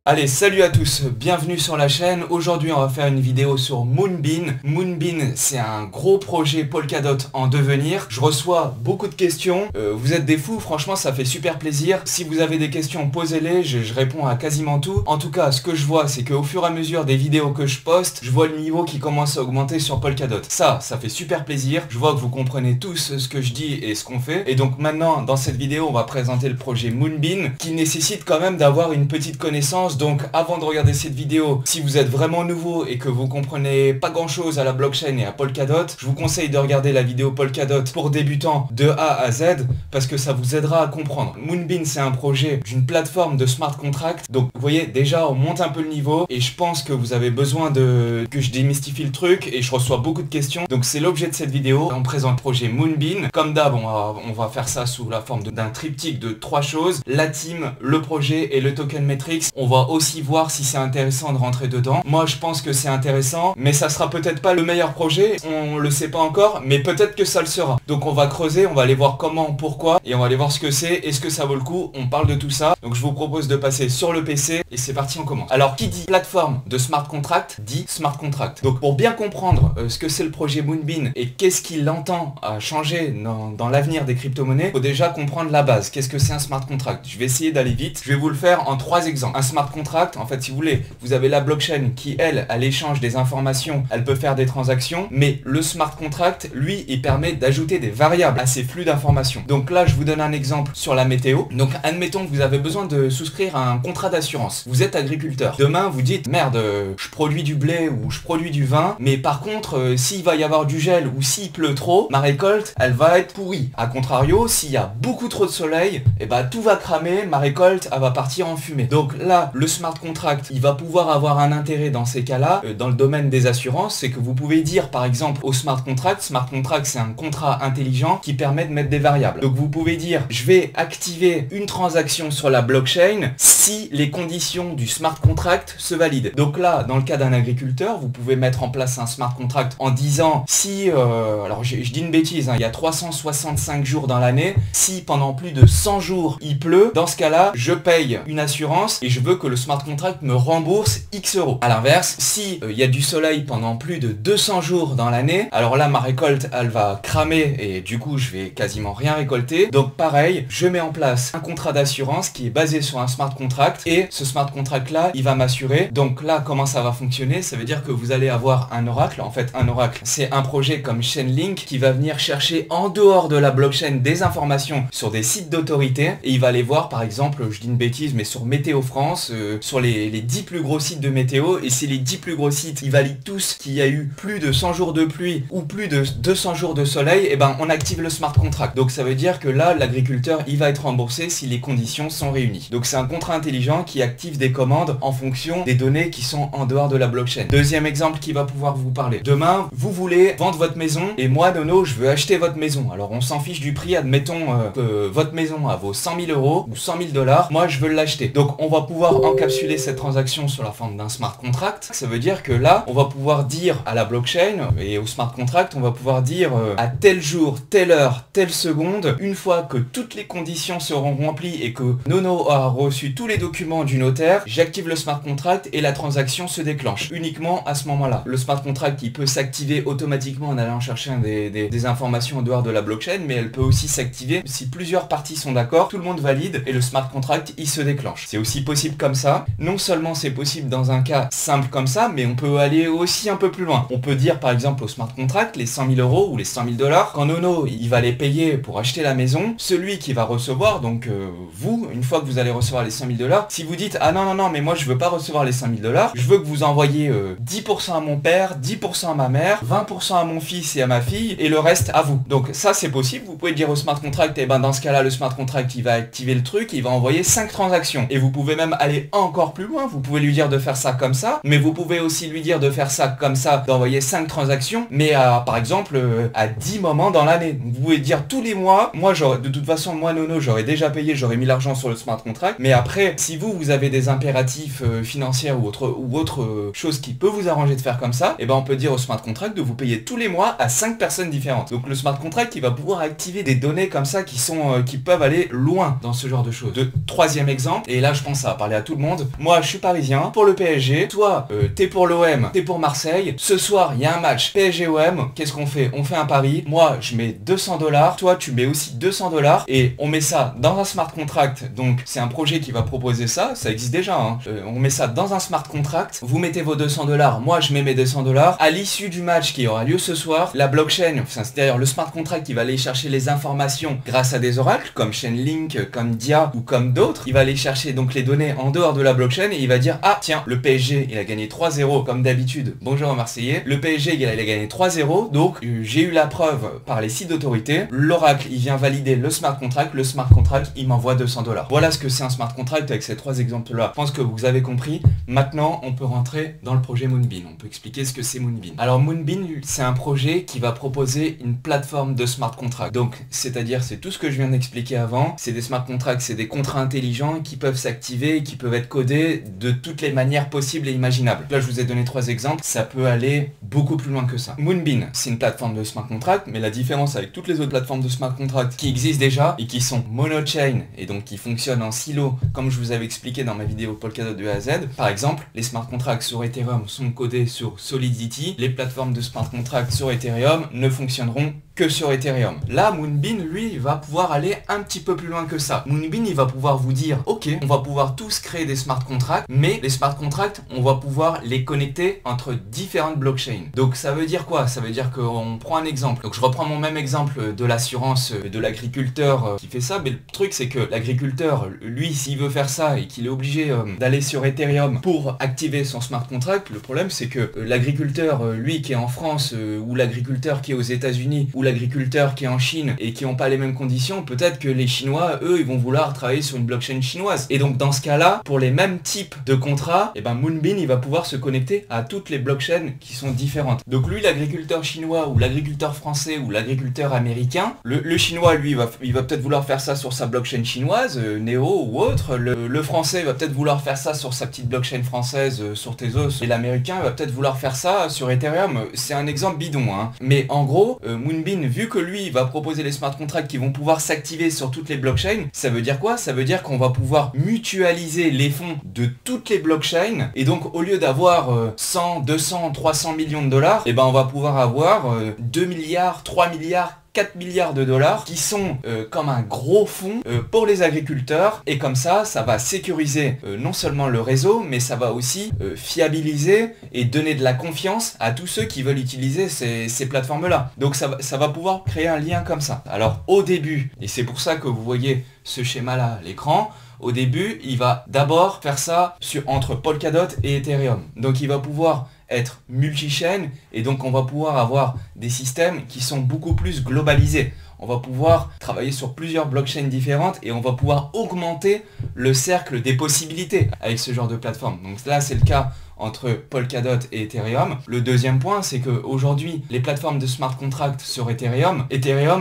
Allez, salut à tous, bienvenue sur la chaîne. Aujourd'hui on va faire une vidéo sur Moonbeam. Moonbeam, c'est un gros projet Polkadot en devenir. Je reçois beaucoup de questions, vous êtes des fous, franchement ça fait super plaisir. Si vous avez des questions, posez-les, je réponds à quasiment tout. En tout cas, ce que je vois, c'est qu'au fur et à mesure des vidéos que je poste, je vois le niveau qui commence à augmenter sur Polkadot. Ça fait super plaisir. Je vois que vous comprenez tous ce que je dis et ce qu'on fait. Et donc maintenant, dans cette vidéo, on va présenter le projet Moonbeam, qui nécessite quand même d'avoir une petite connaissance. Donc avant de regarder cette vidéo, si vous êtes vraiment nouveau et que vous comprenez pas grand chose à la blockchain et à Polkadot, je vous conseille de regarder la vidéo Polkadot pour débutants de A à Z parce que ça vous aidera à comprendre. Moonbeam, c'est un projet d'une plateforme de smart contract. Donc vous voyez, déjà on monte un peu le niveau et je pense que vous avez besoin que je démystifie le truc et je reçois beaucoup de questions. Donc c'est l'objet de cette vidéo. On présente le projet Moonbeam. Comme d'hab, on va faire ça sous la forme d'un triptyque de 3 choses: la team, le projet et le token metrics. On va aussi voir si c'est intéressant de rentrer dedans. Moi je pense que c'est intéressant, mais ça sera peut-être pas le meilleur projet, on le sait pas encore, mais peut-être que ça le sera. Donc on va creuser, on va aller voir comment, pourquoi, et on va aller voir ce que c'est, est-ce que ça vaut le coup, on parle de tout ça. Donc je vous propose de passer sur le PC, et c'est parti, on commence. Alors qui dit plateforme de smart contract, dit smart contract. Donc pour bien comprendre ce que c'est le projet Moonbeam, et qu'est-ce qu'il entend à changer dans l'avenir des crypto-monnaies, faut déjà comprendre la base. Qu'est-ce que c'est un smart contract? Je vais essayer d'aller vite, je vais vous le faire en 3 exemples. Un smart contract, en fait, si vous voulez, vous avez la blockchain qui, elle, à l'échange des informations, elle peut faire des transactions, mais le smart contract, lui, il permet d'ajouter des variables à ces flux d'informations. Donc là, je vous donne un exemple sur la météo. Donc admettons que vous avez besoin de souscrire à un contrat d'assurance. Vous êtes agriculteur. Demain, vous dites, merde, je produis du blé ou je produis du vin, mais par contre, s'il va y avoir du gel ou s'il pleut trop, ma récolte, elle va être pourrie. A contrario, s'il y a beaucoup trop de soleil, et bah tout va cramer, ma récolte, elle va partir en fumée. Donc là, le smart contract, il va pouvoir avoir un intérêt dans ces cas-là, dans le domaine des assurances, c'est que vous pouvez dire par exemple au smart contract c'est un contrat intelligent qui permet de mettre des variables. Donc vous pouvez dire, je vais activer une transaction sur la blockchain si les conditions du smart contract se valident. Donc là, dans le cas d'un agriculteur, vous pouvez mettre en place un smart contract en disant si, alors je dis une bêtise, hein, il y a 365 jours dans l'année, si pendant plus de 100 jours il pleut, dans ce cas-là, je paye une assurance et je veux que le smart contract me rembourse X euros. A l'inverse, si il y a du soleil pendant plus de 200 jours dans l'année, alors là ma récolte elle va cramer et du coup je vais quasiment rien récolter. Donc pareil, je mets en place un contrat d'assurance qui est basé sur un smart contract et ce smart contract là il va m'assurer. Donc là comment ça va fonctionner? Ça veut dire que vous allez avoir un oracle. En fait un oracle c'est un projet comme Chainlink qui va venir chercher en dehors de la blockchain des informations sur des sites d'autorité et il va aller voir par exemple, je dis une bêtise mais sur Météo France, sur les 10 plus gros sites de météo, et si les 10 plus gros sites ils valident tous qu'il y a eu plus de 100 jours de pluie ou plus de 200 jours de soleil, et ben on active le smart contract. Donc ça veut dire que là l'agriculteur il va être remboursé si les conditions sont réunies. Donc c'est un contrat intelligent qui active des commandes en fonction des données qui sont en dehors de la blockchain. Deuxième exemple qui va pouvoir vous parler. Demain vous voulez vendre votre maison et moi Nono je veux acheter votre maison. Alors on s'en fiche du prix, admettons que votre maison elle vaut 100 000 euros ou 100 000 $, moi je veux l'acheter. Donc on va pouvoir encapsuler cette transaction sur la forme d'un smart contract. Ça veut dire que là, on va pouvoir dire à la blockchain et au smart contract, on va pouvoir dire à tel jour, telle heure, telle seconde, une fois que toutes les conditions seront remplies et que Nono a reçu tous les documents du notaire, j'active le smart contract et la transaction se déclenche uniquement à ce moment-là. Le smart contract, il peut s'activer automatiquement en allant chercher des informations en dehors de la blockchain, mais elle peut aussi s'activer si plusieurs parties sont d'accord, tout le monde valide et le smart contract, il se déclenche. C'est aussi possible comme ça. Non seulement c'est possible dans un cas simple comme ça, mais on peut aller aussi un peu plus loin. On peut dire par exemple au smart contract, les 100 000 euros ou les 100 000 $, quand Nono il va les payer pour acheter la maison, celui qui va recevoir, donc vous, une fois que vous allez recevoir les 100 000 $, si vous dites ah non mais moi je veux pas recevoir les 100 000 $, je veux que vous envoyiez 10% à mon père, 10% à ma mère, 20% à mon fils et à ma fille et le reste à vous. Donc ça c'est possible, vous pouvez dire au smart contract, et ben dans ce cas là le smart contract il va activer le truc, il va envoyer 5 transactions et vous pouvez même aller encore plus loin, vous pouvez lui dire de faire ça comme ça, mais vous pouvez aussi lui dire de faire ça comme ça, d'envoyer 5 transactions, mais par exemple à 10 moments dans l'année. Vous pouvez dire tous les mois, moi j'aurais, de toute façon moi Nono j'aurais déjà payé, j'aurais mis l'argent sur le smart contract, mais après si vous avez des impératifs financiers ou autre chose qui peut vous arranger de faire comme ça, et ben on peut dire au smart contract de vous payer tous les mois à 5 personnes différentes. Donc le smart contract il va pouvoir activer des données comme ça qui peuvent aller loin dans ce genre de choses. Troisième exemple, et là je pense que ça va parler à tout tout le monde. Moi, je suis parisien pour le PSG. Toi, t'es pour l'OM, t'es pour Marseille. Ce soir, il y a un match PSG-OM. Qu'est-ce qu'on fait? On fait un pari. Moi, je mets 200 $. Toi, tu mets aussi 200 $. Et on met ça dans un smart contract. Donc, c'est un projet qui va proposer ça. Ça existe déjà. Hein. On met ça dans un smart contract. Vous mettez vos 200 $. Moi, je mets mes 200 $. À l'issue du match qui aura lieu ce soir, la blockchain, enfin, c'est-à-dire le smart contract qui va aller chercher les informations grâce à des oracles comme Chainlink, comme Dia ou comme d'autres. Il va aller chercher donc les données en dehors de la blockchain et il va dire ah tiens, le PSG il a gagné 3-0 comme d'habitude. Bonjour aux Marseillais. Le PSG il a gagné 3-0. Donc j'ai eu la preuve par les sites d'autorité. L'oracle il vient valider le smart contract. Le smart contract il m'envoie 200 $. Voilà ce que c'est un smart contract avec ces trois exemples là. Je pense que vous avez compris. Maintenant on peut rentrer dans le projet Moonbeam. On peut expliquer ce que c'est Moonbeam. Alors Moonbeam c'est un projet qui va proposer une plateforme de smart contract. Donc c'est-à-dire c'est tout ce que je viens d'expliquer avant. C'est des smart contracts, c'est des contrats intelligents qui peuvent s'activer, qui peuvent être codés de toutes les manières possibles et imaginables. Là je vous ai donné 3 exemples, ça peut aller beaucoup plus loin que ça. Moonbeam c'est une plateforme de smart contract, mais la différence avec toutes les autres plateformes de smart contract qui existent déjà et qui sont monochain et donc qui fonctionnent en silo comme je vous avais expliqué dans ma vidéo Polkadot de A à Z. Par exemple, les smart contracts sur Ethereum sont codés sur Solidity, les plateformes de smart contracts sur Ethereum ne fonctionneront que sur Ethereum. Là, Moonbeam, lui, va pouvoir aller un petit peu plus loin que ça. Moonbeam, il va pouvoir vous dire, ok, on va pouvoir tous créer des smart contracts, mais les smart contracts, on va pouvoir les connecter entre différentes blockchains. Donc ça veut dire quoi? Ça veut dire qu'on prend un exemple. Donc je reprends mon même exemple de l'assurance de l'agriculteur qui fait ça, mais le truc c'est que l'agriculteur, lui, s'il veut faire ça et qu'il est obligé d'aller sur Ethereum pour activer son smart contract, le problème c'est que l'agriculteur, lui, qui est en France, ou l'agriculteur qui est aux États-Unis, ou l'agriculteur qui est en Chine et qui n'ont pas les mêmes conditions, peut-être que les Chinois, eux, ils vont vouloir travailler sur une blockchain chinoise. Et donc dans ce cas-là, pour les mêmes types de contrats, et ben Moonbeam, il va pouvoir se connecter à toutes les blockchains qui sont différentes. Donc lui, l'agriculteur chinois ou l'agriculteur français ou l'agriculteur américain, le chinois, lui, il va peut-être vouloir faire ça sur sa blockchain chinoise, Neo ou autre. Le français va peut-être vouloir faire ça sur sa petite blockchain française, sur Tezos. Et l'américain va peut-être vouloir faire ça sur Ethereum. C'est un exemple bidon, hein. Mais en gros, Moonbeam, vu que lui va proposer les smart contracts qui vont pouvoir s'activer sur toutes les blockchains, ça veut dire quoi? Ça veut dire qu'on va pouvoir mutualiser les fonds de toutes les blockchains et donc au lieu d'avoir 100, 200, 300 millions de dollars, et ben on va pouvoir avoir 2 milliards, 3 milliards, 4 milliards de dollars qui sont comme un gros fonds pour les agriculteurs et comme ça va sécuriser non seulement le réseau mais ça va aussi fiabiliser et donner de la confiance à tous ceux qui veulent utiliser ces plateformes là. Donc ça va pouvoir créer un lien comme ça. Alors au début, et c'est pour ça que vous voyez ce schéma là à l'écran, au début il va d'abord faire ça entre Polkadot et Ethereum. Donc il va pouvoir être multi-chain et donc on va pouvoir avoir des systèmes qui sont beaucoup plus globalisés. On va pouvoir travailler sur plusieurs blockchains différentes et on va pouvoir augmenter le cercle des possibilités avec ce genre de plateforme. Donc là c'est le cas entre Polkadot et Ethereum. Le deuxième point, c'est qu'aujourd'hui, les plateformes de smart contract sur Ethereum,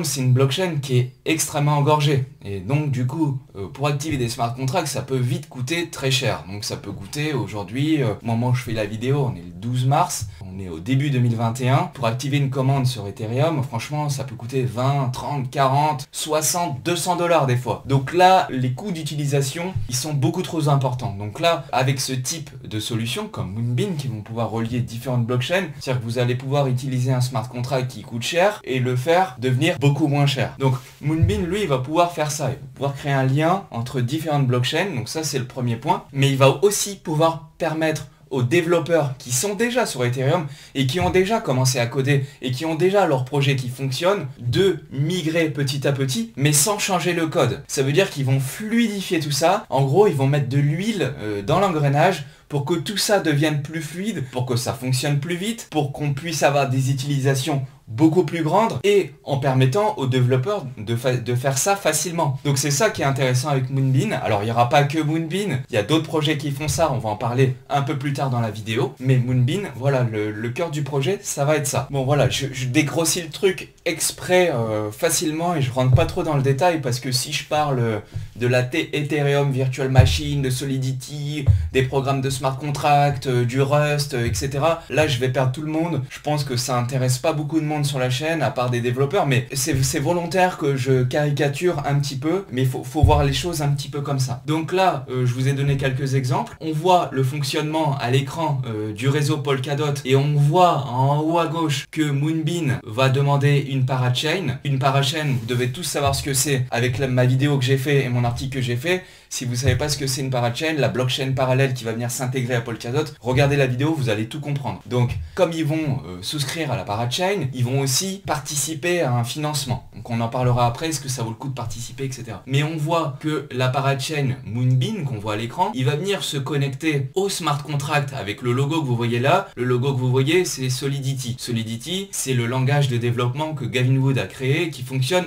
c'est une blockchain qui est extrêmement engorgée. Et donc, du coup, pour activer des smart contracts, ça peut vite coûter très cher. Donc, ça peut coûter aujourd'hui, au moment où je fais la vidéo, on est le 12 mars, on est au début 2021. Pour activer une commande sur Ethereum, franchement, ça peut coûter 20, 30, 40, 60, 200 $ des fois. Donc là, les coûts d'utilisation, ils sont beaucoup trop importants. Donc là, avec ce type de solution, comme Moonbeam qui vont pouvoir relier différentes blockchains, c'est-à-dire que vous allez pouvoir utiliser un smart contract qui coûte cher et le faire devenir beaucoup moins cher. Donc Moonbeam, lui, il va pouvoir faire ça, il va pouvoir créer un lien entre différentes blockchains, donc ça c'est le premier point, mais il va aussi pouvoir permettre aux développeurs qui sont déjà sur Ethereum et qui ont déjà commencé à coder et qui ont déjà leur projet qui fonctionne, de migrer petit à petit, mais sans changer le code. Ça veut dire qu'ils vont fluidifier tout ça. En gros, ils vont mettre de l'huile dans l'engrenage pour que tout ça devienne plus fluide, pour que ça fonctionne plus vite, pour qu'on puisse avoir des utilisations beaucoup plus grandes et en permettant aux développeurs de faire ça facilement. Donc c'est ça qui est intéressant avec Moonbeam. Alors il n'y aura pas que Moonbeam, il y a d'autres projets qui font ça, on va en parler un peu plus tard dans la vidéo. Mais Moonbeam, voilà, le cœur du projet, ça va être ça. Bon voilà, je dégrossis le truc exprès facilement et je rentre pas trop dans le détail parce que si je parle de la Ethereum Virtual Machine, de Solidity, des programmes de smart contract, du Rust, etc. Là je vais perdre tout le monde. Je pense que ça intéresse pas beaucoup de monde monde sur la chaîne, à part des développeurs, mais c'est volontaire que je caricature un petit peu, mais faut voir les choses un petit peu comme ça. Donc là, je vous ai donné quelques exemples. On voit le fonctionnement à l'écran du réseau Polkadot et on voit en haut à gauche que Moonbeam va demander une parachain. Une parachain, vous devez tous savoir ce que c'est avec ma vidéo que j'ai fait et mon article que j'ai fait. Si vous savez pas ce que c'est une parachain, la blockchain parallèle qui va venir s'intégrer à Polkadot, regardez la vidéo, vous allez tout comprendre. Donc, comme ils vont souscrire à la parachain, ils vont aussi participer à un financement. Donc on en parlera après, est-ce que ça vaut le coup de participer, etc. Mais on voit que la parachain Moonbeam, qu'on voit à l'écran, il va venir se connecter au smart contract avec le logo que vous voyez là. Le logo que vous voyez, c'est Solidity. Solidity, c'est le langage de développement que Gavin Wood a créé, qui fonctionne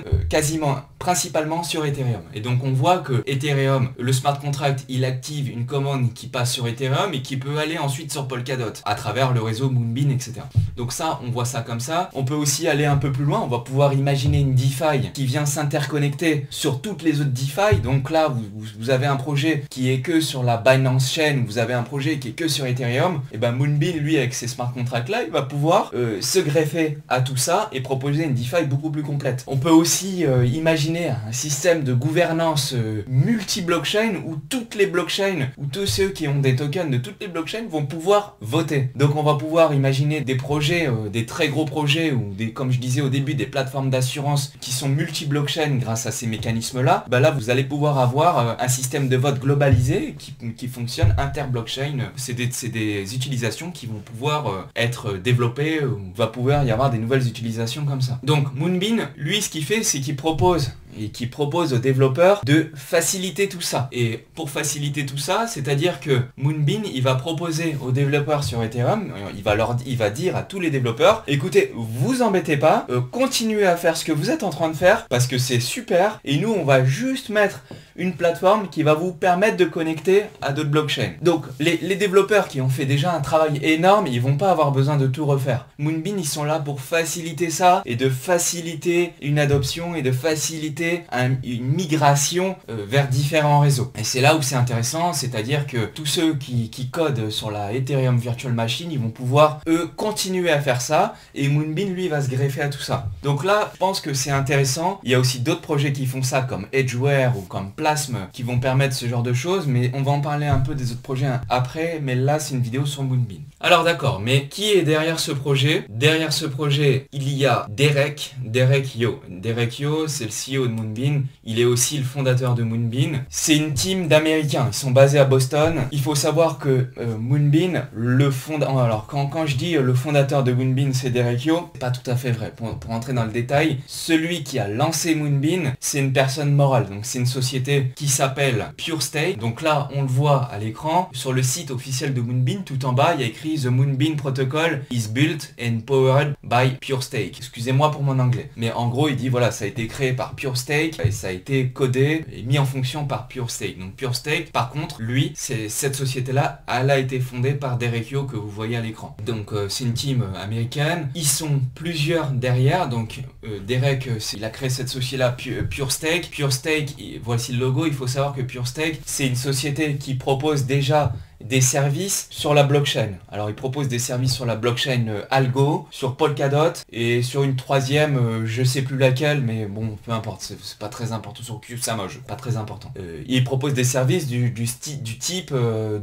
principalement sur Ethereum. Et donc on voit que Ethereum, le smart contract, il active une commande qui passe sur Ethereum et qui peut aller ensuite sur Polkadot à travers le réseau Moonbeam, etc. Donc ça, on voit ça comme ça. On peut aussi aller un peu plus loin. On va pouvoir imaginer une DeFi qui vient s'interconnecter sur toutes les autres DeFi. Donc là, vous avez un projet qui est que sur la Binance Chain, vous avez un projet qui est que sur Ethereum. Et ben Moonbeam, lui, avec ses smart contracts là, il va pouvoir se greffer à tout ça et proposer une DeFi beaucoup plus complète. On peut aussi imaginer un système de gouvernance multi-blockchain où toutes les blockchains, ou tous ceux qui ont des tokens de toutes les blockchains vont pouvoir voter. Donc on va pouvoir imaginer des projets, des très gros projets, ou des, comme je disais au début, des plateformes d'assurance qui sont multi-blockchain grâce à ces mécanismes-là. Bah là, vous allez pouvoir avoir un système de vote globalisé qui fonctionne inter-blockchain. C'est des utilisations qui vont pouvoir être développées, ou va pouvoir y avoir des nouvelles utilisations comme ça. Donc Moonbeam, lui, ce qu'il fait, c'est qu'il propose aux développeurs de faciliter tout ça. Et pour faciliter tout ça, c'est-à-dire que Moonbeam, il va proposer aux développeurs sur Ethereum, il va dire à tous les développeurs, écoutez, vous embêtez pas, continuez à faire ce que vous êtes en train de faire, parce que c'est super, et nous, on va juste mettre une plateforme qui va vous permettre de connecter à d'autres blockchains. Donc, les développeurs qui ont fait déjà un travail énorme, ils vont pas avoir besoin de tout refaire. Moonbeam, ils sont là pour faciliter ça, et de faciliter une adoption, et de faciliter une migration vers différents réseaux. Et c'est là où c'est intéressant, c'est-à-dire que tous ceux qui codent sur la Ethereum Virtual Machine, ils vont pouvoir, eux, continuer à faire ça, et Moonbeam, lui, va se greffer à tout ça. Donc là, je pense que c'est intéressant. Il y a aussi d'autres projets qui font ça, comme Edgeware ou comme Plasm, qui vont permettre ce genre de choses, mais on va en parler un peu des autres projets après, mais là, c'est une vidéo sur Moonbeam. Alors d'accord, mais qui est derrière ce projet? Derrière ce projet, il y a Derek Yo. Derek Yo, c'est le CEO de Moonbeam. Il est aussi le fondateur de Moonbeam. C'est une team d'Américains. Ils sont basés à Boston. Il faut savoir que Moonbeam, alors quand je dis le fondateur de Moonbeam, c'est Derek Yo, c'est pas tout à fait vrai. Pour entrer dans le détail, celui qui a lancé Moonbeam, c'est une personne morale. Donc c'est une société qui s'appelle PureStake. Donc là, on le voit à l'écran. Sur le site officiel de Moonbeam, tout en bas, il y a écrit The Moonbeam Protocol is built and powered by PureStake. Excusez-moi pour mon anglais. Mais en gros, il dit voilà, ça a été créé par PureStake et ça a été codé et mis en fonction par PureStake. Donc PureStake, par contre, lui, cette société-là, elle a été fondée par Derek Yo que vous voyez à l'écran. Donc c'est une team américaine. Ils sont plusieurs derrière. Donc Derek, il a créé cette société-là, PureStake. PureStake, voici le logo. Il faut savoir que PureStake, c'est une société qui propose déjà des services sur la blockchain. Alors il propose des services sur la blockchain Algo, sur Polkadot et sur une troisième, je sais plus laquelle, mais bon, peu importe, c'est pas très important, sur Qsamoj, pas très important. Il propose des services du type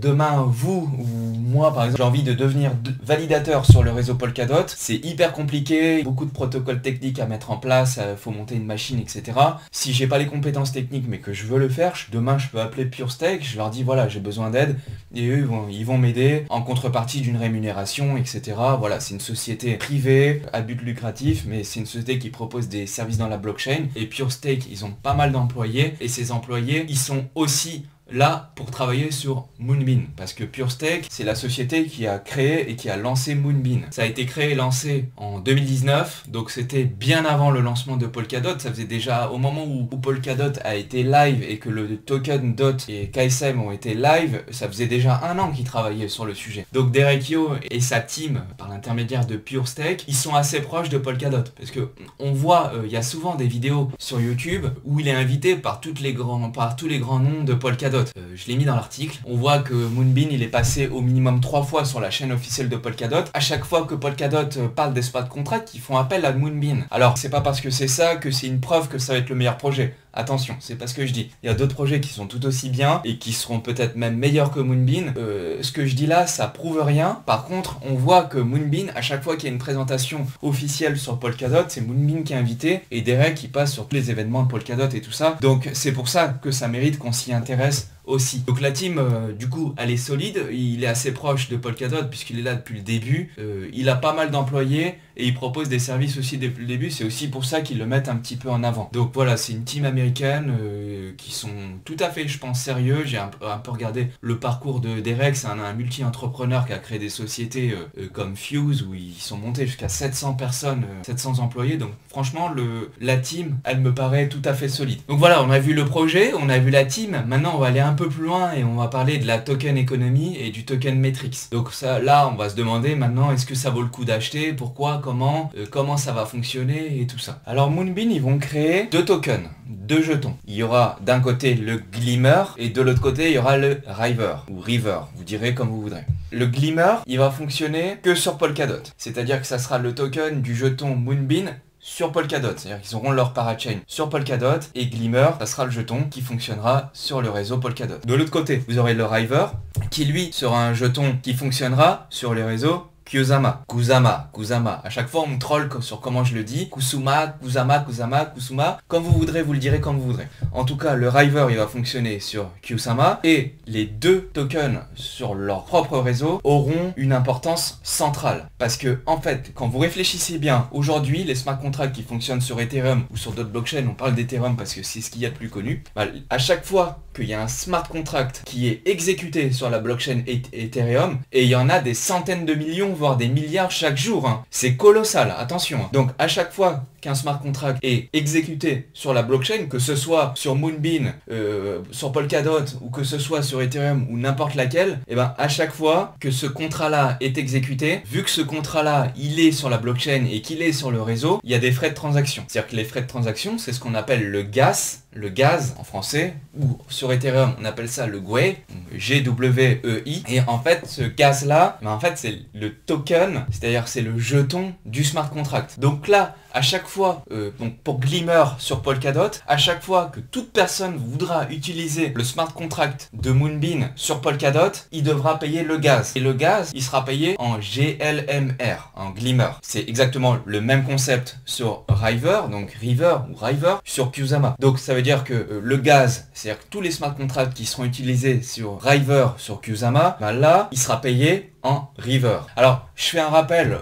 demain, vous ou moi par exemple, j'ai envie de devenir validateur sur le réseau Polkadot, c'est hyper compliqué, beaucoup de protocoles techniques à mettre en place, faut monter une machine, etc. Si j'ai pas les compétences techniques mais que je veux le faire, demain je peux appeler PureStake, je leur dis voilà, j'ai besoin d'aide, et eux ils vont m'aider en contrepartie d'une rémunération, etc. Voilà, c'est une société privée à but lucratif, mais c'est une société qui propose des services dans la blockchain. Et PureStake, ils ont pas mal d'employés, et ces employés, ils sont aussi là pour travailler sur Moonbeam, parce que PureStake, c'est la société qui a créé et qui a lancé Moonbeam. Ça a été créé et lancé en 2019, donc c'était bien avant le lancement de Polkadot. Ça faisait déjà au moment où Polkadot a été live et que le token DOT et KSM ont été live, ça faisait déjà 1 an qu'ils travaillaient sur le sujet. Donc Derek Yo et sa team, par l'intermédiaire de PureStake, ils sont assez proches de Polkadot, parce que on voit, il y a souvent des vidéos sur YouTube où il est invité par tous les grands noms de Polkadot. Polkadot. Je l'ai mis dans l'article. On voit que Moonbeam il est passé au minimum 3 fois sur la chaîne officielle de Polkadot. À chaque fois que Polkadot parle des smart contracts, ils font appel à Moonbeam. Alors c'est pas parce que c'est ça que c'est une preuve que ça va être le meilleur projet. Attention, c'est pas ce que je dis. Il y a d'autres projets qui sont tout aussi bien et qui seront peut-être même meilleurs que Moonbeam. Ce que je dis là, ça prouve rien. Par contre, on voit que Moonbeam, à chaque fois qu'il y a une présentation officielle sur Polkadot, c'est Moonbeam qui est invité et Derek qui passe sur tous les événements de Polkadot et tout ça. Donc c'est pour ça que ça mérite qu'on s'y intéresse aussi. Donc la team, du coup, elle est solide, il est assez proche de Polkadot puisqu'il est là depuis le début, il a pas mal d'employés et il propose des services aussi depuis le début, c'est aussi pour ça qu'ils le mettent un petit peu en avant. Donc voilà, c'est une team américaine qui sont tout à fait, je pense, sérieux. J'ai un peu regardé le parcours de Derek, c'est un multi-entrepreneur qui a créé des sociétés comme Fuse où ils sont montés jusqu'à 700 personnes, 700 employés, donc franchement, la team, elle me paraît tout à fait solide. Donc voilà, on a vu le projet, on a vu la team, maintenant on va aller un peu plus loin et on va parler de la token économie et du token metrics. Donc ça, là, on va se demander maintenant, est-ce que ça vaut le coup d'acheter, pourquoi, comment ça va fonctionner et tout ça. Alors Moonbeam, ils vont créer 2 tokens, 2 jetons. Il y aura d'un côté le Glimmer et de l'autre côté, il y aura le River ou River, vous direz comme vous voudrez. Le Glimmer, il va fonctionner que sur Polkadot, c'est-à-dire que ça sera le token du jeton Moonbeam sur Polkadot, c'est-à-dire qu'ils auront leur parachain sur Polkadot et Glimmer, ça sera le jeton qui fonctionnera sur le réseau Polkadot. De l'autre côté, vous aurez le River qui lui sera un jeton qui fonctionnera sur les réseaux Kusama. À chaque fois on me troll sur comment je le dis. Kusuma, Kusuma. Comme vous voudrez, vous le direz comme vous voudrez. En tout cas, le River il va fonctionner sur Kusama et les 2 tokens sur leur propre réseau auront une importance centrale. Parce que en fait, quand vous réfléchissez bien, aujourd'hui les smart contracts qui fonctionnent sur Ethereum ou sur d'autres blockchains, on parle d'Ethereum parce que c'est ce qu'il y a de plus connu, à chaque fois qu'il y a un smart contract qui est exécuté sur la blockchain Ethereum, et il y en a des centaines de millions, voire des milliards chaque jour, hein. C'est colossal, attention. Donc à chaque fois qu'un smart contract est exécuté sur la blockchain, que ce soit sur Moonbeam, sur Polkadot, ou que ce soit sur Ethereum ou n'importe laquelle, et ben à chaque fois que ce contrat-là est exécuté, vu que ce contrat-là, il est sur la blockchain et qu'il est sur le réseau, il y a des frais de transaction. C'est-à-dire que les frais de transaction, c'est ce qu'on appelle le gaz en français, ou sur Ethereum on appelle ça le GWEI, G-W-E-I, et en fait ce gaz là, en fait c'est le token, c'est-à-dire c'est le jeton du smart contract. Donc là, à chaque fois, donc pour Glimmer sur Polkadot, à chaque fois que toute personne voudra utiliser le smart contract de Moonbeam sur Polkadot, il devra payer le gaz. Et le gaz, il sera payé en GLMR, en Glimmer. C'est exactement le même concept sur River, donc River ou River sur Kusama. Donc ça veut dire que le gaz, c'est-à-dire que tous les smart contracts qui seront utilisés sur River, sur Kusama, ben là, il sera payé en River. Alors, je fais un rappel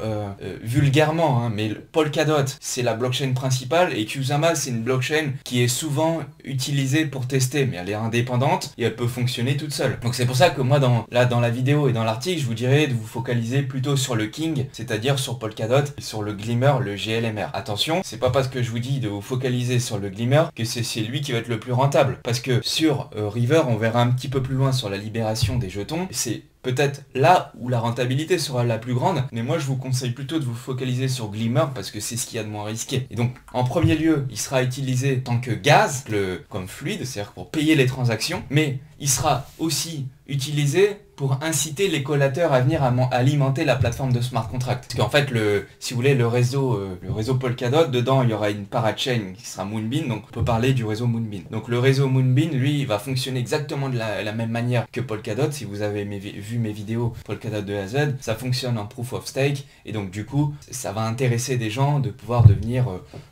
vulgairement, hein, mais Polkadot, c'est la blockchain principale et Kusama, c'est une blockchain qui est souvent utilisée pour tester, mais elle est indépendante et elle peut fonctionner toute seule. Donc c'est pour ça que moi, dans la vidéo et dans l'article, je vous dirais de vous focaliser plutôt sur le King, c'est-à-dire sur Polkadot et sur le Glimmer, le GLMR. Attention, c'est pas parce que je vous dis de vous focaliser sur le Glimmer que c'est lui qui va être le plus rentable. Parce que sur River, on verra un petit peu plus loin sur la libération des jetons, c'est peut-être là où la rentabilité sera la plus grande, mais moi je vous conseille plutôt de vous focaliser sur Glimmer parce que c'est ce qu'il y a de moins risqué. Et donc en premier lieu, il sera utilisé en tant que gaz, comme fluide, c'est-à-dire pour payer les transactions, mais il sera aussi utilisé pour inciter les collateurs à venir alimenter la plateforme de smart contract. Parce qu'en fait, si vous voulez, le réseau Polkadot, dedans il y aura une parachain qui sera Moonbeam, donc on peut parler du réseau Moonbeam. Donc le réseau Moonbeam, lui, il va fonctionner exactement de la même manière que Polkadot. Si vous avez vu mes vidéos Polkadot de A à Z, ça fonctionne en proof of stake, et donc du coup, ça va intéresser des gens de pouvoir devenir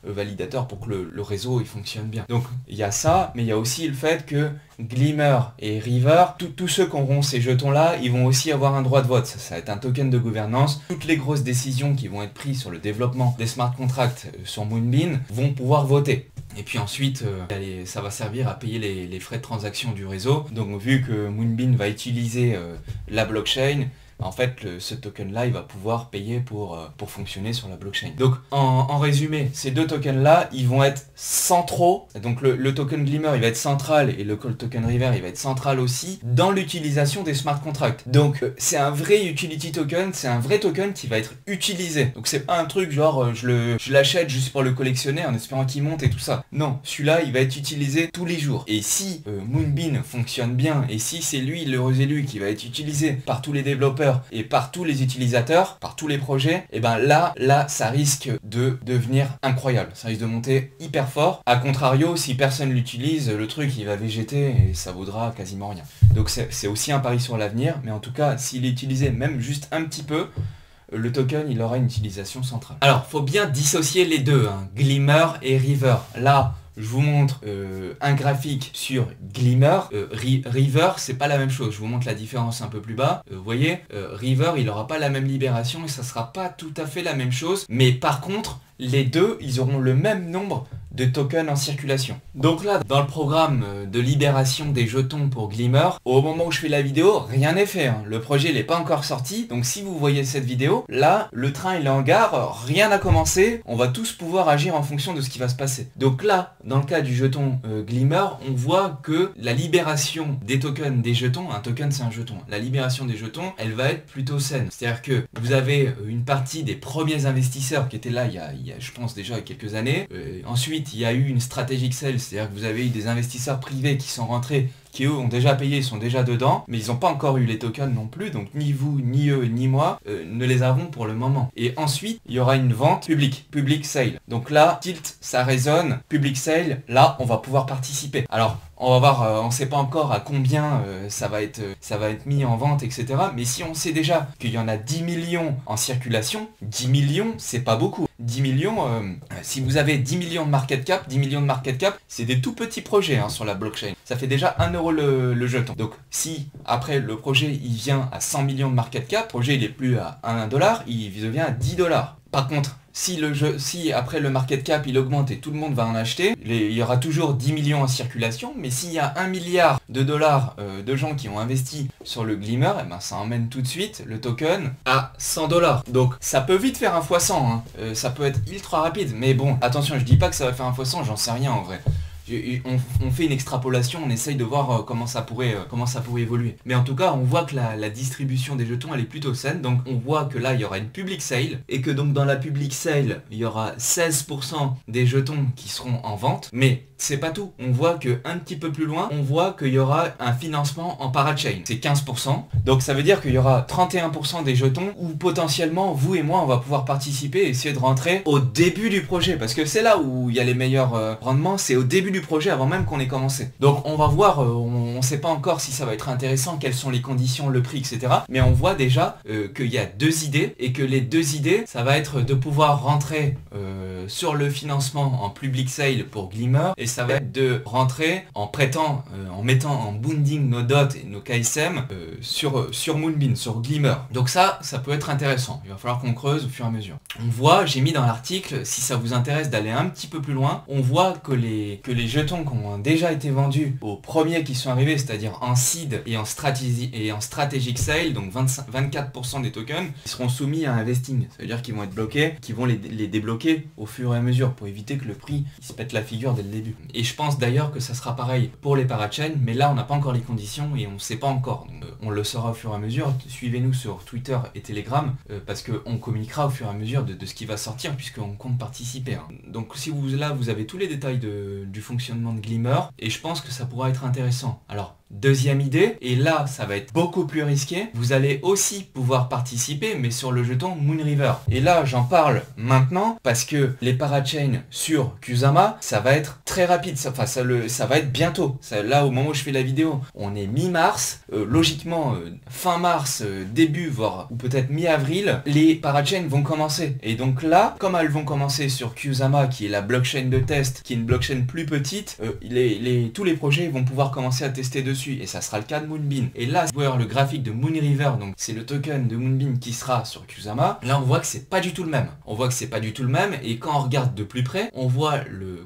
validateurs pour que le réseau il fonctionne bien. Donc il y a ça, mais il y a aussi le fait que Glimmer et River, tous ceux qui auront ces jetons-là, ils vont aussi avoir un droit de vote. Ça va être un token de gouvernance. Toutes les grosses décisions qui vont être prises sur le développement des smart contracts sur Moonbeam vont pouvoir voter. Et puis ensuite, ça va servir à payer les frais de transaction du réseau. Donc vu que Moonbeam va utiliser la blockchain, en fait ce token là il va pouvoir payer pour fonctionner sur la blockchain. Donc en résumé, ces deux tokens là ils vont être centraux, donc le token Glimmer il va être central et le token River il va être central aussi dans l'utilisation des smart contracts. Donc c'est un vrai utility token, c'est un vrai token qui va être utilisé. Donc c'est pas un truc genre je l'achète juste pour le collectionner en espérant qu'il monte et tout ça. Non, celui-là il va être utilisé tous les jours. Et si Moonbeam fonctionne bien et si c'est lui l'heureux élu qui va être utilisé par tous les développeurs et par tous les utilisateurs, par tous les projets, et ben là ça risque de devenir incroyable, ça risque de monter hyper fort. A contrario, si personne l'utilise, le truc il va végéter et ça vaudra quasiment rien. Donc c'est aussi un pari sur l'avenir, mais en tout cas s'il est utilisé même juste un petit peu, le token il aura une utilisation centrale. Alors faut bien dissocier les deux, hein, Glimmer et River. Là je vous montre un graphique sur Glimmer, River c'est pas la même chose, je vous montre la différence un peu plus bas. Vous voyez, River il aura pas la même libération et ça sera pas tout à fait la même chose, mais par contre les deux ils auront le même nombre de tokens en circulation. Donc là, dans le programme de libération des jetons pour Glimmer, au moment où je fais la vidéo, rien n'est fait, hein. Le projet il n'est pas encore sorti, donc si vous voyez cette vidéo, là, le train il est en gare, rien n'a commencé, on va tous pouvoir agir en fonction de ce qui va se passer. Donc là, dans le cas du jeton Glimmer, on voit que la libération des tokens des jetons, un token c'est un jeton, la libération des jetons, elle va être plutôt saine. C'est-à-dire que vous avez une partie des premiers investisseurs qui étaient là il y a je pense déjà quelques années, ensuite il y a eu une strategic sale, c'est-à-dire que vous avez eu des investisseurs privés qui sont rentrés, qui eux ont déjà payé, ils sont déjà dedans, mais ils n'ont pas encore eu les tokens non plus, donc ni vous, ni eux, ni moi ne les avons pour le moment. Et ensuite, il y aura une vente publique, public sale. Donc là, tilt, ça résonne, public sale, là, on va pouvoir participer. Alors, on va voir, on ne sait pas encore à combien ça va être mis en vente, etc. Mais si on sait déjà qu'il y en a 10 millions en circulation, 10 millions, c'est pas beaucoup. 10 millions, si vous avez 10 millions de market cap, c'est des tout petits projets hein, sur la blockchain. Ça fait déjà 1 euro le jeton. Donc si après le projet il vient à 100 millions de market cap, le projet il est plus à 1 dollar, il devient à 10 dollars. Par contre, si après le market cap il augmente et tout le monde va en acheter, il y aura toujours 10 millions en circulation, mais s'il y a 1 milliard de dollars de gens qui ont investi sur le Glimmer, et ben ça emmène tout de suite le token à 100 dollars. Donc ça peut vite faire un x100, hein. Ça peut être ultra rapide, mais bon, attention, je dis pas que ça va faire un x100, j'en sais rien en vrai. On fait une extrapolation, on essaye de voir comment ça pourrait évoluer. Mais en tout cas, on voit que la distribution des jetons, elle est plutôt saine. Donc on voit que là, il y aura une public sale. Et que donc dans la public sale, il y aura 16% des jetons qui seront en vente. Mais c'est pas tout. On voit que un petit peu plus loin, on voit qu'il y aura un financement en parachain. C'est 15%. Donc ça veut dire qu'il y aura 31% des jetons où potentiellement, vous et moi, on va pouvoir participer et essayer de rentrer au début du projet. Parce que c'est là où il y a les meilleurs rendements, c'est au début du projet avant même qu'on ait commencé. Donc on va voir, on ne sait pas encore si ça va être intéressant, quelles sont les conditions, le prix, etc. Mais on voit déjà qu'il y a deux idées et que les deux idées, ça va être de pouvoir rentrer sur le financement en public sale pour Glimmer et ça va être de rentrer en prêtant, en mettant en bounding nos DOT et nos KSM sur Moonbeam, sur Glimmer. Donc ça peut être intéressant. Il va falloir qu'on creuse au fur et à mesure. On voit, j'ai mis dans l'article, si ça vous intéresse d'aller un petit peu plus loin, on voit que les jetons qui ont déjà été vendus aux premiers qui sont arrivés, c'est-à-dire en seed et en strategic sale, donc 24% des tokens, ils seront soumis à un vesting. Ça veut dire qu'ils vont être bloqués, qu'ils vont les débloquer au fur et à mesure pour éviter que le prix il se pète la figure dès le début. Et je pense d'ailleurs que ça sera pareil pour les parachains, mais là on n'a pas encore les conditions et on ne sait pas encore. Donc, on le saura au fur et à mesure. Suivez-nous sur Twitter et Telegram parce qu'on communiquera au fur et à mesure de ce qui va sortir puisqu'on compte participer. Hein. Donc si vous avez tous les détails du fonctionnement de Glimmer et je pense que ça pourra être intéressant. Alors deuxième idée, et là ça va être beaucoup plus risqué, vous allez aussi pouvoir participer mais sur le jeton Moonriver. Et là j'en parle maintenant parce que les parachains sur Kusama, ça va être très rapide, ça va être bientôt. Là au moment où je fais la vidéo, on est mi-mars, logiquement fin mars, début voire ou peut-être mi-avril, les parachains vont commencer. Et donc là, comme elles vont commencer sur Kusama qui est la blockchain de test, qui est une blockchain plus petite, tous les projets vont pouvoir commencer à tester dessus. dessus, et ça sera le cas de Moonbeam. Et là, vous voyez le graphique de Moonriver, donc c'est le token de Moonbeam qui sera sur Kusama. Là, on voit que c'est pas du tout le même. On voit que c'est pas du tout le même, et quand on regarde de plus près, on voit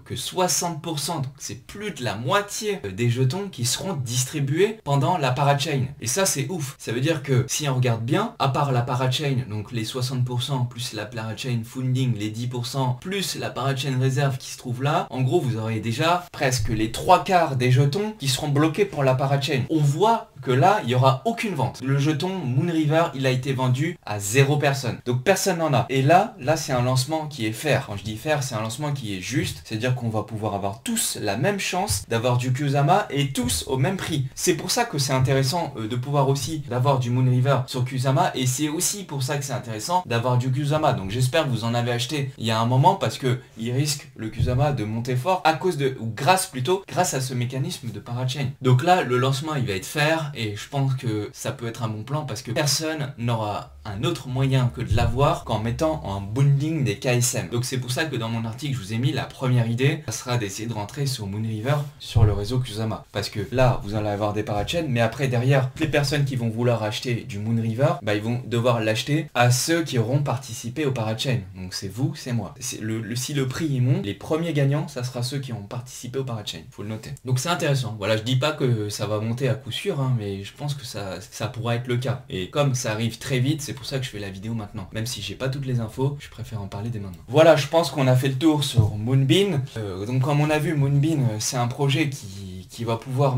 que 60%, donc c'est plus de la moitié des jetons qui seront distribués pendant la parachain. Et ça, c'est ouf. Ça veut dire que si on regarde bien, à part la parachain, donc les 60% plus la parachain funding, les 10% plus la parachain réserve qui se trouve là, en gros, vous aurez déjà presque les 3/4 des jetons qui seront bloqués pour la parachain. On voit que là, il n'y aura aucune vente. Le jeton Moonriver, il a été vendu à 0 personne. Donc personne n'en a. Et là c'est un lancement qui est fair. Quand je dis fair, c'est un lancement qui est juste. C'est-à-dire qu'on va pouvoir avoir tous la même chance d'avoir du Kusama et tous au même prix. C'est pour ça que c'est intéressant de pouvoir aussi d'avoir du Moonriver sur Kusama, et c'est aussi pour ça que c'est intéressant d'avoir du Kusama. Donc j'espère que vous en avez acheté il y a un moment, parce que il risque le Kusama de monter fort à cause de, ou grâce à ce mécanisme de parachain. Donc là, le lancement il va être fair, et je pense que ça peut être un bon plan, parce que personne n'aura un autre moyen que de l'avoir qu'en mettant en bonding des KSM. Donc c'est pour ça que dans mon article, je vous ai mis la première idée, ça sera d'essayer de rentrer sur Moonriver sur le réseau Kusama. Parce que là, vous allez avoir des parachains, mais après derrière, les personnes qui vont vouloir acheter du Moonriver, ils vont devoir l'acheter à ceux qui auront participé au parachain. Donc c'est vous, c'est moi. Si le prix il monte, les premiers gagnants, ça sera ceux qui ont participé au parachain. Faut le noter. Donc c'est intéressant. Voilà, je dis pas que ça va monter à coup sûr, hein, mais je pense que ça pourra être le cas. Et comme ça arrive très vite, c'est pour ça que je fais la vidéo maintenant. Même si j'ai pas toutes les infos, je préfère en parler dès maintenant. Voilà, je pense qu'on a fait le tour sur Moonbeam. Donc comme on a vu, Moonbeam, c'est un projet qui va pouvoir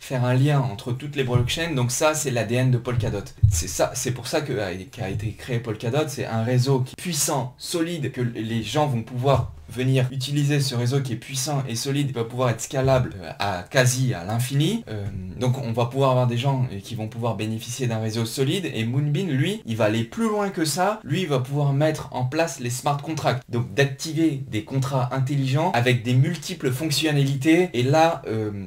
faire un lien entre toutes les blockchains. Donc ça, c'est l'ADN de Polkadot. C'est pour ça qu'a été créé Polkadot. C'est un réseau qui est puissant, solide, que les gens vont pouvoir venir utiliser ce réseau qui est puissant et solide, il va pouvoir être scalable à l'infini. Donc on va pouvoir avoir des gens qui vont pouvoir bénéficier d'un réseau solide, et Moonbeam, lui, il va aller plus loin que ça. Lui, il va pouvoir mettre en place les smart contracts, donc d'activer des contrats intelligents avec des multiples fonctionnalités. Et là,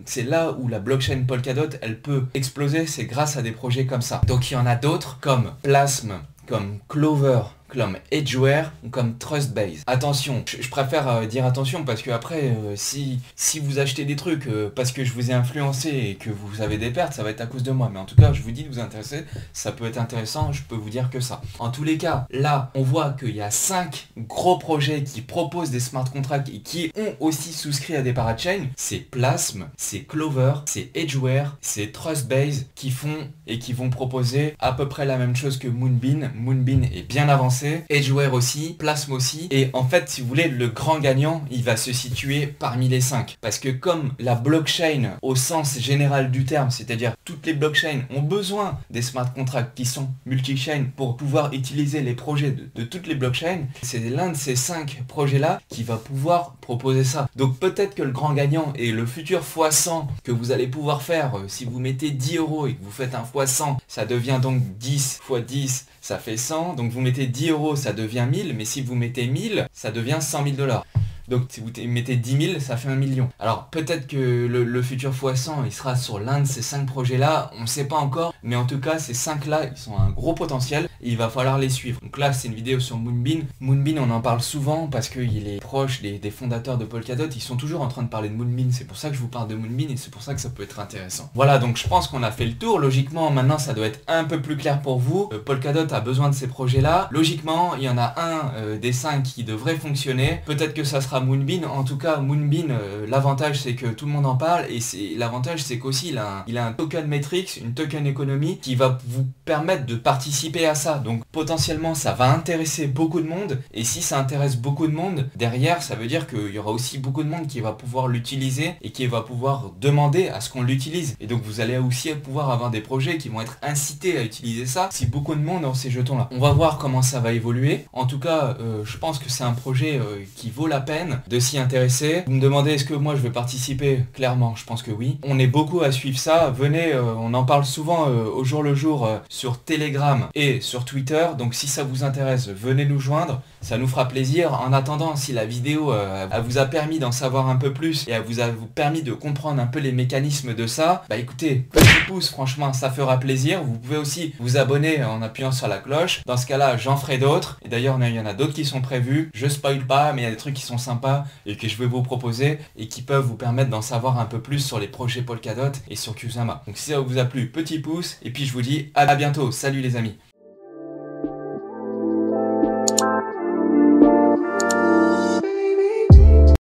c'est là où la blockchain Polkadot, elle peut exploser, c'est grâce à des projets comme ça. Donc il y en a d'autres comme Plasm, comme Clover, comme Edgeware ou comme Trustbase. Attention, je préfère dire attention, parce que après, si vous achetez des trucs parce que je vous ai influencé et que vous avez des pertes, ça va être à cause de moi. Mais en tout cas, je vous dis de vous intéresser, ça peut être intéressant, je peux vous dire que ça. En tous les cas, là, on voit qu'il y a 5 gros projets qui proposent des smart contracts et qui ont aussi souscrit à des parachains. C'est Plasm, c'est Clover, c'est Edgeware, c'est Trustbase qui font et qui vont proposer à peu près la même chose que Moonbeam. Moonbeam est bien avancé, Edgeware aussi, Plasm aussi, et en fait, si vous voulez, le grand gagnant, il va se situer parmi les 5. Parce que comme la blockchain, au sens général du terme, c'est-à-dire toutes les blockchains ont besoin des smart contracts qui sont multi-chain pour pouvoir utiliser les projets de toutes les blockchains, c'est l'un de ces 5 projets-là qui va pouvoir proposer ça. Donc peut-être que le grand gagnant est le futur x100 que vous allez pouvoir faire si vous mettez 10 € et que vous faites un x100, ça devient donc 10 x 10, ça fait 100, donc vous mettez 10 €, ça devient 1000, mais si vous mettez 1000, ça devient 100 000 $. Donc si vous mettez 10 000, ça fait 1 million. Alors peut-être que le futur x100, il sera sur l'un de ces 5 projets-là, on ne sait pas encore, mais en tout cas, ces 5-là, ils sont à un gros potentiel, et il va falloir les suivre. Donc là, c'est une vidéo sur Moonbeam. Moonbeam, on en parle souvent, parce qu'il est proche des fondateurs de Polkadot, ils sont toujours en train de parler de Moonbeam, c'est pour ça que je vous parle de Moonbeam, et c'est pour ça que ça peut être intéressant. Voilà, donc je pense qu'on a fait le tour. Logiquement, maintenant, ça doit être un peu plus clair pour vous. Polkadot a besoin de ces projets-là. Logiquement, il y en a un des 5 qui devrait fonctionner. Peut-être que ça sera Moonbeam. En tout cas, Moonbeam, l'avantage c'est que tout le monde en parle, et l'avantage c'est qu'aussi il a un token metrics, une token économie qui va vous permettre de participer à ça. Donc potentiellement ça va intéresser beaucoup de monde, et si ça intéresse beaucoup de monde, derrière ça veut dire qu'il y aura aussi beaucoup de monde qui va pouvoir l'utiliser et qui va pouvoir demander à ce qu'on l'utilise. Et donc vous allez aussi pouvoir avoir des projets qui vont être incités à utiliser ça si beaucoup de monde ont ces jetons là. On va voir comment ça va évoluer. En tout cas, je pense que c'est un projet qui vaut la peine de s'y intéresser. Vous me demandez est-ce que moi je vais participer? Clairement, je pense que oui. On est beaucoup à suivre ça. Venez, on en parle souvent au jour le jour sur Telegram et sur Twitter. Donc si ça vous intéresse, venez nous joindre. Ça nous fera plaisir. En attendant, si la vidéo elle vous a permis d'en savoir un peu plus et elle vous a permis de comprendre un peu les mécanismes de ça, bah écoutez, petit pouce, franchement ça fera plaisir. Vous pouvez aussi vous abonner en appuyant sur la cloche. Dans ce cas-là, j'en ferai d'autres. Et d'ailleurs, il y en a d'autres qui sont prévus. Je spoil pas, mais il y a des trucs qui sont sympas et que je vais vous proposer et qui peuvent vous permettre d'en savoir un peu plus sur les projets Polkadot et sur Kusama. Donc si ça vous a plu, petit pouce et puis je vous dis à bientôt. Salut les amis.